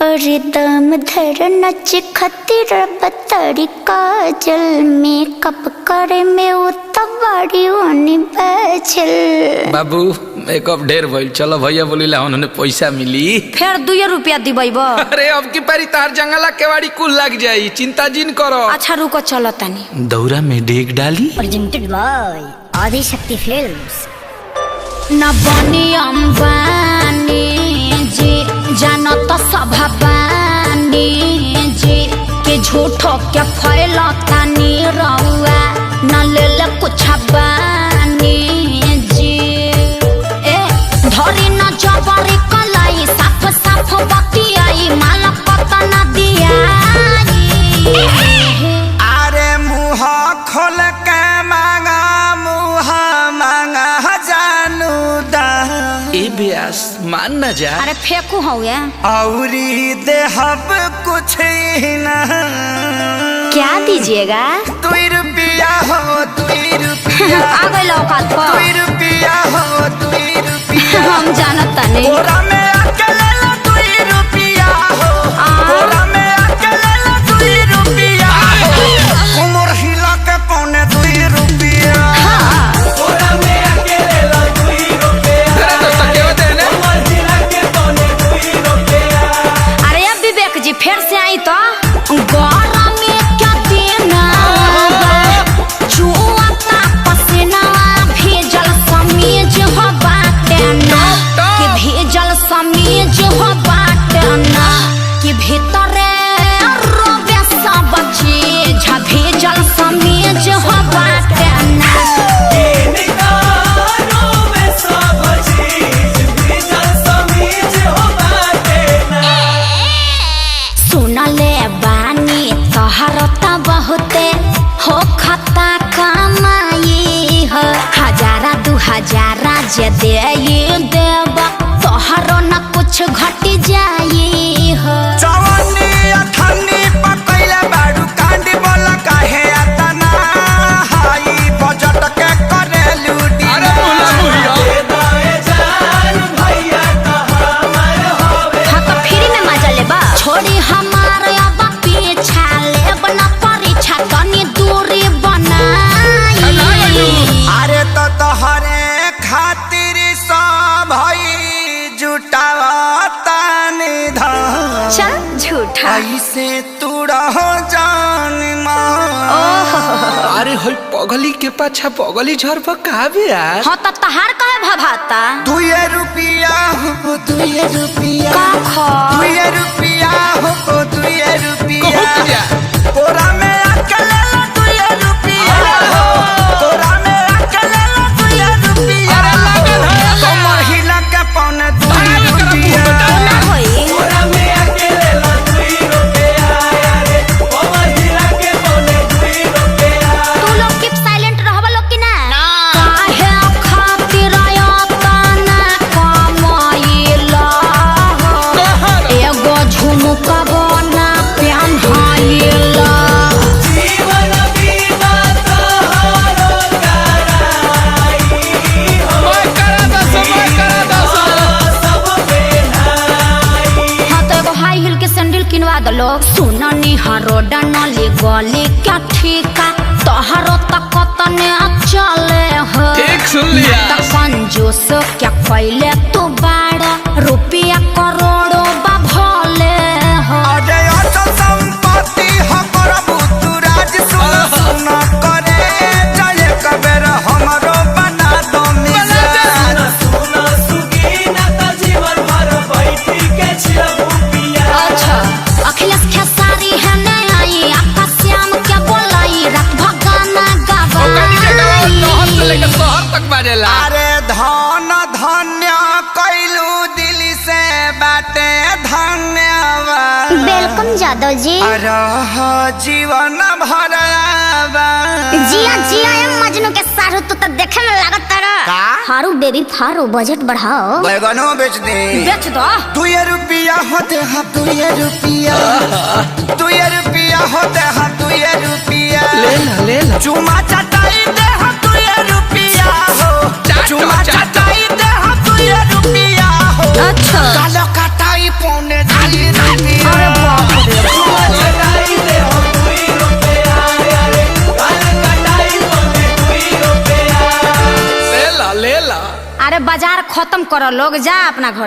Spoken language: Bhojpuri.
अरे दम धर नच खतिर बतरी काजल मेकअप करे में उतवाड़ी होनी बैचल। बाबू मेकअप ढेर भइल, चलो भैया बोलिला उन्होंने पैसा मिली फिर 2 रुपया दिबैब। अरे अब की पारी तार जंगला केवाड़ी कुल लग जाई, चिंता जिन करो। अच्छा रुको चलो तनी दौरा में डेग डाली। Presented by Adishakti films. न बनी अंबानी जी जानो तो सभाबानी जी के झूठो के फैलता नी रहुआ न ले कुछ बानी जी। ए धरी न जबरी कलाई साफ साफ बतियाई माला पता न दिया। अरे मुँह खोल के मांगा मुँह मांगा जानू दा ए ब्यास मान न जा। अरे फेंकू हो गया औरी देहब कुछ ही ना। क्या दीजिएगा? 2 रुपया हो 2 रुपया आ गए औकात पर। 2 रुपया हो 2 रुपया हम जानता नहीं। बोरा में आके ले लो 2 रुपया हो। बोरा में आके ले लो 2 रुपया हो। उमर हिला के पौने 2 रुपया। बोरा में आके ले लो 2 रुपया। उमर हिला के पौने 2 रुपया। अरे अब विवेक जी फिर से आई तो गौरा में क्या देना चुआता पसीना भेजल समीज हो बाटे ना कि भेजल समीज हो बाटे ना कि भीतरे रोबे सब चीज भेजल समीज हो बाटे ना। सुनले बानी तोहरता बहुते हो खता कमाई हो 1000 2000 जे दे देब तोहरो न कुछ घट जाई हो। जवानी अठन्नी पकैले बाडू कांडी बोला काहे अतना हाई बजट के करे लूटी। अरे बोला भैया दाए जान भैया हमार होवे। हाँ तो फ्री में मजा लेबा छोड़ी हमारे अब पीछा लेब न परीक्षा तनी दूरी बनाई। अरे तो तोहरे खातिर सब भई जुटावता निधान। चल झूठा ऐसे तू रहो जान मान। अरे होय पगली के पाछा पगली झर पर का ब्यास। हाँ तो तहार कहे भभाता 2 रुपया हो 2 रुपया का खा 2 रुपया हो 2 रुपया। कहत जा। बोरा में आके ले लो 2 रुपया हो। बोरा में आके ले लो 2 रुपया। अरे लागल है। कमर हिला के पौने 2 रुपया। ना होई बोरा में आके ले लो 2 रुपया। अरे कमर हिला के पौने 2 रुपया। तू लोग कीप साइलेंट रहबा लोग की ना काहे खातिर आयता ना कमाइला एगो झुमका बना पेन्हाइला। जीवन बीमा तोहरो कराई हो। मैं करा दस सब बेनाई। हाँ तो एगो हाई हिल के सैंडल किनवा दलो। सुननी हरोडा नली गली क्या ठीका तोहरो तक तने चले हो। ठीक सुन लिया। ना त कंजूस क्या कैले तू बाड़ा रुपया करोड़ों बा भले हो। अरे अचल संपत्ति हो करबू तू राज सुन सुन करे जाए कबेर हमरो बना दो मिजान। सुन सुगीना त जीवन भर बैठी के छिरबू पिया। अच्छा अखिलेश खेसारी है नहीं आई आपका श्याम क्या बोलाई रात भगाना शहर से लेकर गवाई। शहर तक बाजेला। अरे धन धन्य कैलू दिल से बाटे धन्यवाद। वेलकम जादव जी। रह जीवन भर जिया जिया एम मजनू के सारू तू तो देखे में लागत तारा। का? फारू बेबी फारू बजट बढ़ाओ। बैगनो बेच दे। बेच दो 2 रुपया होते हैं 2 रुपया। 2 रुपया होते हैं 2 रुपया। ले ला चुमा चटाई दे हम 2 रुपया हो। चुमा चटाई दे हम 2 रुपया हो। अच्छा कालो कटाई पौने 2 रुपया। ले ला। अरे बाजार खत्म करो लोग, जा अपना घर।